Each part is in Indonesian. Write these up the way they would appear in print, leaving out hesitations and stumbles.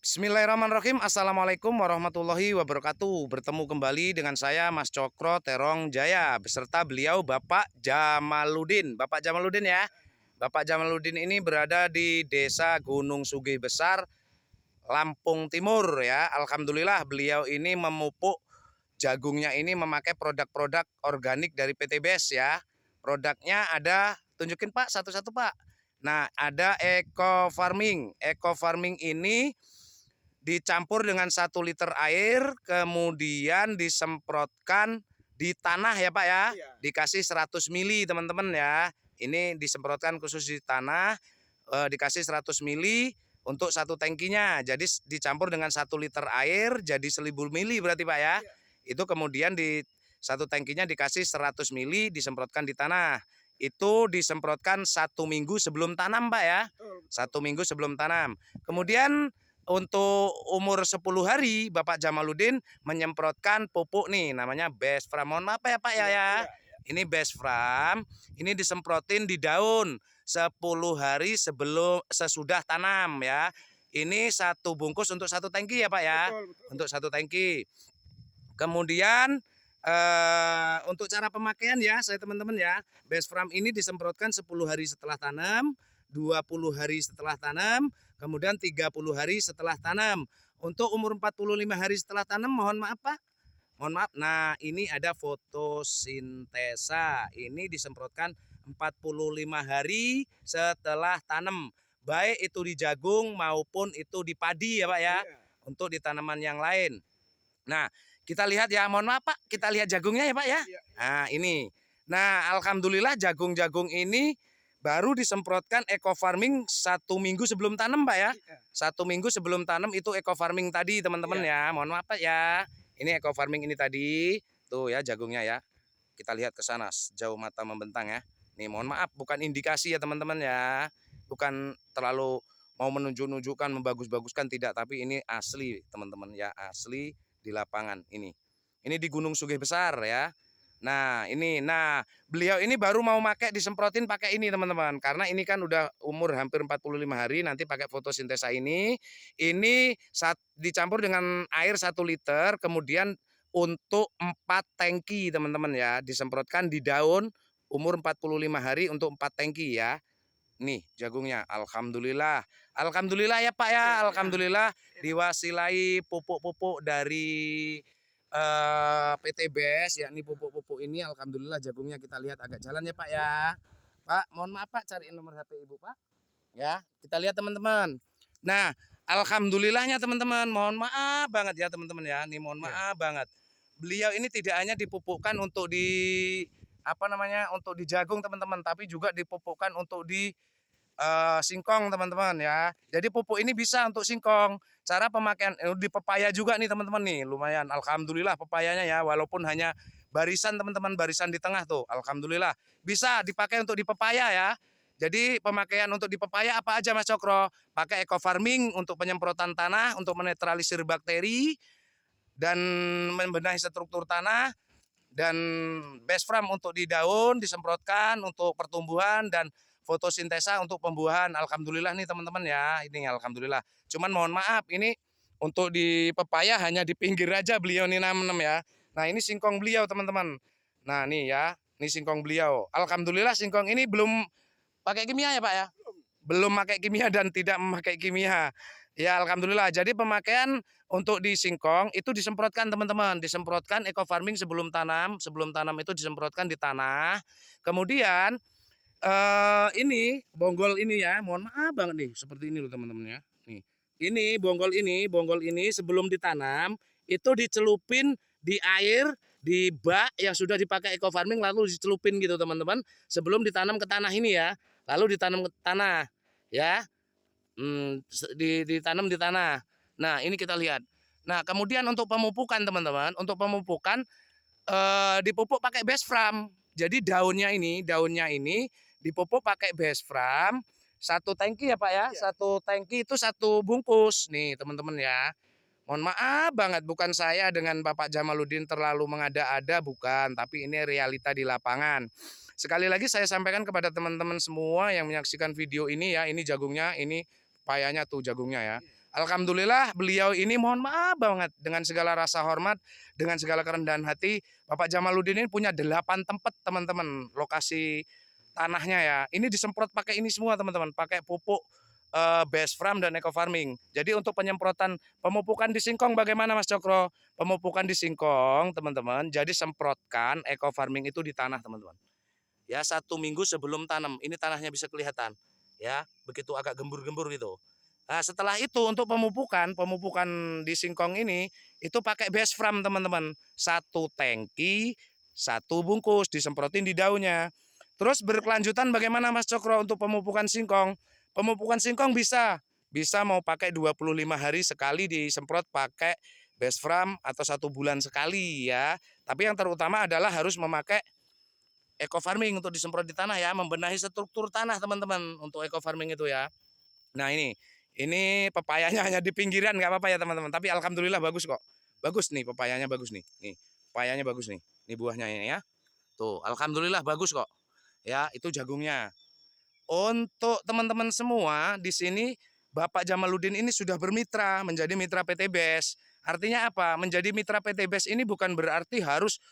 Bismillahirrahmanirrahim. Assalamualaikum warahmatullahi wabarakatuh. Bertemu kembali dengan saya Mas Cokro Terong Jaya beserta beliau Bapak Jamaludin. Bapak Jamaludin ya. Bapak Jamaludin ini berada di Desa Gunung Sugih Besar, Lampung Timur ya. Alhamdulillah beliau ini memupuk jagungnya ini memakai produk-produk organik dari PT BES ya. Produknya ada, tunjukin Pak satu-satu Pak. Nah, ada eco farming. Eco farming ini dicampur dengan 1 liter air, kemudian disemprotkan di tanah ya Pak ya. Dikasih 100 mili teman-teman ya. Ini disemprotkan khusus di tanah, dikasih 100 mili untuk 1 tangkinya. Jadi dicampur dengan 1 liter air jadi 1.000 mili berarti Pak ya. Itu kemudian di 1 tangkinya dikasih 100 mili disemprotkan di tanah. Itu disemprotkan 1 minggu sebelum tanam Pak ya. 1 minggu sebelum tanam. Kemudian untuk umur 10 hari Bapak Jamaludin menyemprotkan pupuk nih namanya Best From. Mohon maaf ya Pak ya. Ini Best From. Ini disemprotin di daun 10 hari sesudah tanam ya. Ini 1 bungkus untuk 1 tangki ya Pak ya. Untuk 1 tangki. Kemudian untuk cara pemakaian ya saya teman-teman ya. Best From ini disemprotkan 10 hari setelah tanam, 20 hari setelah tanam, kemudian 30 hari setelah tanam. Untuk umur 45 hari setelah tanam mohon maaf Pak. Mohon maaf. Nah, ini ada fotosintesa. Ini disemprotkan 45 hari setelah tanam. Baik itu di jagung maupun itu di padi ya Pak ya. Untuk di tanaman yang lain. Nah, kita lihat ya, mohon maaf Pak, kita lihat jagungnya ya Pak ya. Nah, ini. Nah, alhamdulillah jagung-jagung ini baru disemprotkan eco farming 1 minggu sebelum tanam Pak ya. 1 minggu sebelum tanam itu eco farming tadi teman-teman ya. Mohon maaf Pak ya. Ini eco farming ini tadi. Tuh ya jagungnya ya. Kita lihat ke sana jauh mata membentang ya. Nih mohon maaf bukan indikasi ya teman-teman ya. Bukan terlalu mau menunjuk-nunjukkan, membagus-baguskan tidak, tapi ini asli teman-teman ya, asli di lapangan ini. Ini di Gunung Sugih Besar ya. Nah, ini. Nah, beliau ini baru mau pakai disemprotin pakai ini teman-teman. Karena ini kan udah umur hampir 45 hari nanti pakai fotosintesa ini. Ini dicampur dengan air 1 liter kemudian untuk 4 tangki teman-teman ya. Disemprotkan di daun umur 45 hari untuk 4 tangki ya. Nih jagungnya, alhamdulillah. Alhamdulillah ya Pak ya, alhamdulillah diwasilai pupuk-pupuk dari PT BES yakni pupuk-pupuk ini alhamdulillah jagungnya kita lihat agak jalan ya Pak ya. Pak, mohon maaf Pak cariin nomor HP Ibu Pak. Ya, kita lihat teman-teman. Nah, alhamdulillahnya teman-teman, mohon maaf banget ya teman-teman ya. Nih mohon maaf banget. Beliau ini tidak hanya dipupukkan untuk di apa namanya? Untuk di jagung teman-teman, tapi juga dipupukkan untuk di singkong teman-teman ya. Jadi pupuk ini bisa untuk singkong. Cara pemakaian di pepaya juga nih teman-teman nih, lumayan. Alhamdulillah pepayanya ya, walaupun hanya barisan teman-teman, barisan di tengah tuh. Alhamdulillah bisa dipakai untuk di pepaya ya. Jadi pemakaian untuk di pepaya apa aja Mas Cokro? Pakai eco farming untuk penyemprotan tanah, untuk menetralisir bakteri dan membenahi struktur tanah, dan best from untuk di daun disemprotkan untuk pertumbuhan, dan fotosintesa untuk pembuahan. Alhamdulillah nih teman-teman ya, ini alhamdulillah. Cuman mohon maaf ini untuk di pepaya hanya di pinggir aja beliau nih nanam ya. Nah ini singkong beliau teman-teman. Nah nih ya, ini singkong beliau. Alhamdulillah singkong ini belum pakai kimia ya Pak ya. Belum pakai kimia dan tidak memakai kimia. Ya alhamdulillah. Jadi pemakaian untuk di singkong itu disemprotkan teman-teman, disemprotkan eco farming sebelum tanam itu disemprotkan di tanah. Kemudian ini bonggol ini ya, mohon maaf banget nih, seperti ini loh teman-teman ya. Nih, ini bonggol ini sebelum ditanam itu dicelupin di air di bak yang sudah dipakai eco farming lalu dicelupin gitu teman-teman sebelum ditanam ke tanah ini ya. Lalu ditanam ke tanah ya. Ditanam di tanah. Nah, ini kita lihat. Nah, kemudian untuk pemupukan teman-teman, untuk pemupukan dipupuk pakai best from. Jadi daunnya ini dipupuk pakai best from 1 tangki ya Pak ya. 1 tangki itu 1 bungkus nih teman-teman ya. Mohon maaf banget bukan saya dengan Bapak Jamaludin terlalu mengada-ada bukan, tapi ini realita di lapangan. Sekali lagi saya sampaikan kepada teman-teman semua yang menyaksikan video ini ya, ini jagungnya, ini payanya tuh jagungnya ya. Alhamdulillah beliau ini mohon maaf banget dengan segala rasa hormat, dengan segala kerendahan hati, Bapak Jamaluddin ini punya 8 tempat teman-teman lokasi tanahnya ya. Ini disemprot pakai ini semua teman-teman, pakai pupuk base farm dan eco farming. Jadi untuk penyemprotan pemupukan di singkong bagaimana Mas Cokro? Pemupukan di singkong teman-teman, jadi semprotkan eco farming itu di tanah teman-teman. Ya 1 minggu sebelum tanam, ini tanahnya bisa kelihatan. Ya begitu agak gembur-gembur gitu. Nah, setelah itu untuk pemupukan di singkong ini itu pakai base farm teman-teman. 1 tangki, 1 bungkus disemprotin di daunnya. Terus berkelanjutan bagaimana Mas Cokro untuk pemupukan singkong? Pemupukan singkong bisa mau pakai 25 hari sekali disemprot pakai base farm atau 1 bulan sekali ya. Tapi yang terutama adalah harus memakai eco farming untuk disemprot di tanah ya, membenahi struktur tanah teman-teman untuk eco farming itu ya. Nah ini pepayanya hanya di pinggiran nggak apa-apa ya teman-teman. Tapi alhamdulillah bagus kok. Bagus nih pepayanya bagus nih. Nih pepayanya bagus nih. Ini buahnya ini ya. Tuh alhamdulillah bagus kok. Ya itu jagungnya. Untuk teman-teman semua di sini Bapak Jamaluddin ini sudah bermitra menjadi mitra PT BES. Artinya apa? Menjadi mitra PT BES ini bukan berarti harus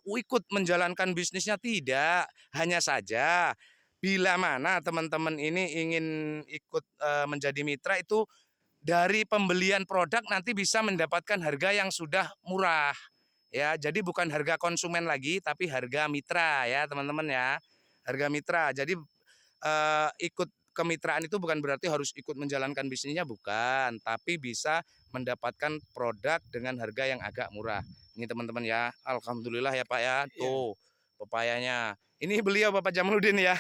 ikut menjalankan bisnisnya, tidak. Hanya saja bila mana teman-teman ini ingin ikut menjadi mitra itu dari pembelian produk nanti bisa mendapatkan harga yang sudah murah. Ya, jadi bukan harga konsumen lagi tapi harga mitra ya, teman-teman ya. Harga mitra. Jadi ikut kemitraan itu bukan berarti harus ikut menjalankan bisnisnya, bukan, tapi bisa mendapatkan produk dengan harga yang agak murah. Ini teman-teman ya, alhamdulillah ya Pak ya. Tuh pepayanya. Ini beliau Bapak Jamaluddin ya.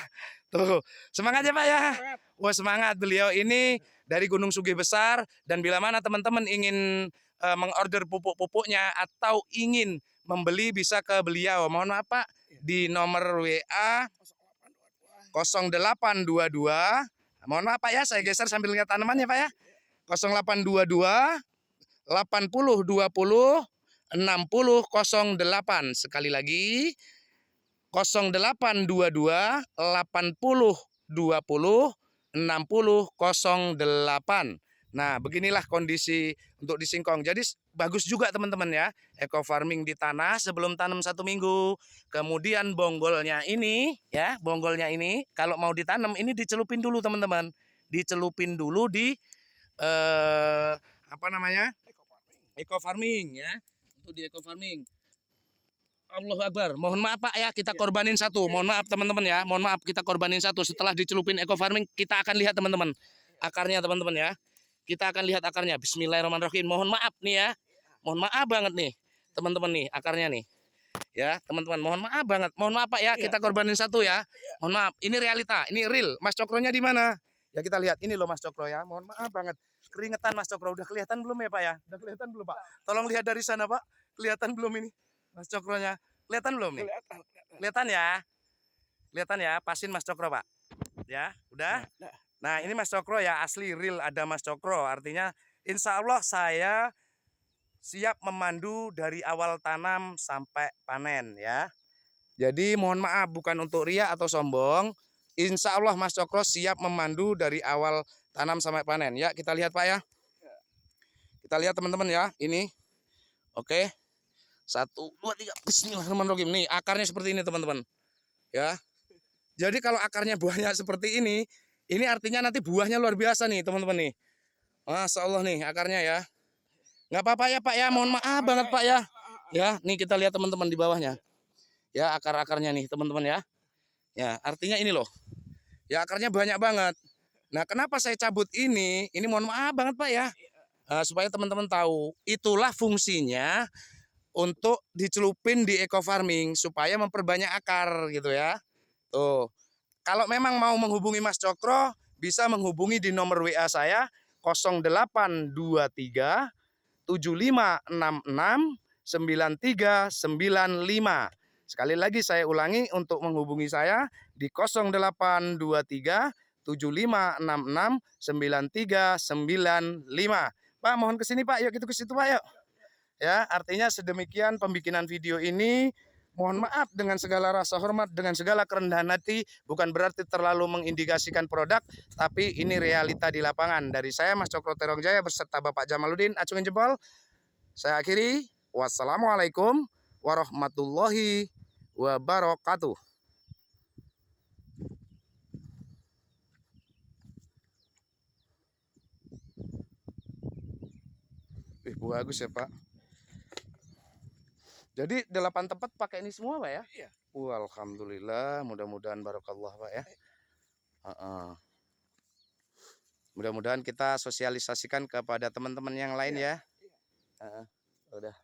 Tuh, semangat ya Pak ya. Wah, semangat beliau ini dari Gunung Sugih Besar, dan bila mana teman-teman ingin mengorder pupuk-pupuknya atau ingin membeli bisa ke beliau. Mohon maaf Pak, di nomor WA 0822. Mohon maaf Pak ya, saya geser sambil lihat tanamannya Pak ya. 0822 80 20 60 08. Sekali lagi 0822 80 20 60 08. Nah, beginilah kondisi untuk di singkong. Jadi bagus juga teman-teman ya. Eco farming di tanah sebelum tanam 1 minggu. Kemudian bonggolnya ini ya, bonggolnya ini kalau mau ditanam ini dicelupin dulu teman-teman. Dicelupin dulu di apa namanya? Eco farming ya. Untuk di eco farming. Allahu Akbar. Mohon maaf Pak ya, kita korbanin satu. Mohon maaf teman-teman ya. Mohon maaf kita korbanin satu. Setelah dicelupin eco farming kita akan lihat teman-teman. Akarnya teman-teman ya. Kita akan lihat akarnya. Bismillahirrahmanirrahim. Mohon maaf nih ya. Mohon maaf banget nih teman-teman nih akarnya nih. Ya teman-teman, mohon maaf banget. Mohon maaf Pak ya, kita korbanin satu ya. Mohon maaf. Ini realita, ini real. Mas Cokronya di mana? Ya kita lihat ini loh Mas Cokro ya. Mohon maaf banget. Keringetan Mas Cokro udah kelihatan belum ya Pak ya? Udah kelihatan belum Pak? Tolong lihat dari sana Pak. Kelihatan belum ini? Mas Cokronya. Kelihatan belum nih? Kelihatan ya? Kelihatan ya? Pasin Mas Cokro Pak. Ya, udah? Nah ini Mas Cokro ya, asli real ada Mas Cokro. Artinya insya Allah saya siap memandu dari awal tanam sampai panen ya. Jadi mohon maaf bukan untuk ria atau sombong. Insya Allah Mas Cokro siap memandu dari awal tanam sampai panen. Ya kita lihat Pak ya. Kita lihat teman-teman ya. Ini. Oke. 1, 2, 3. Bismillahirrahmanirrahim. Nih akarnya seperti ini teman-teman. Ya. Jadi kalau akarnya buahnya seperti ini artinya nanti buahnya luar biasa nih teman-teman nih. Masya Allah nih akarnya ya. Nggak apa-apa ya Pak ya, mohon maaf banget Pak ya. Ya, nih kita lihat teman-teman di bawahnya. Ya akar-akarnya nih teman-teman ya. Ya artinya ini loh. Ya akarnya banyak banget. Nah kenapa saya cabut ini? Ini mohon maaf banget Pak ya. Supaya teman-teman tahu. Itulah fungsinya untuk dicelupin di eco farming. Supaya memperbanyak akar gitu ya. Tuh. Kalau memang mau menghubungi Mas Cokro, bisa menghubungi di nomor WA saya 0823 7566 9395. Sekali lagi saya ulangi untuk menghubungi saya di 0823 7566 9395. Pak, mohon ke sini Pak, yuk kita ke situ Pak yuk. Ya, artinya sedemikian pembikinan video ini Mohon maaf dengan segala rasa hormat, dengan segala kerendahan hati, bukan berarti terlalu mengindikasikan produk, tapi ini realita di lapangan. Dari saya Mas Cokro Terongjaya beserta Bapak Jamaluddin Acungin Jempol, saya akhiri. Wassalamualaikum warahmatullahi wabarakatuh. Bagus ya Pak. Jadi 8 tempat pakai ini semua Pak ya? Iya. Alhamdulillah, mudah-mudahan barokallah Pak ya. Mudah-mudahan kita sosialisasikan kepada teman-teman yang lain ya. Udah.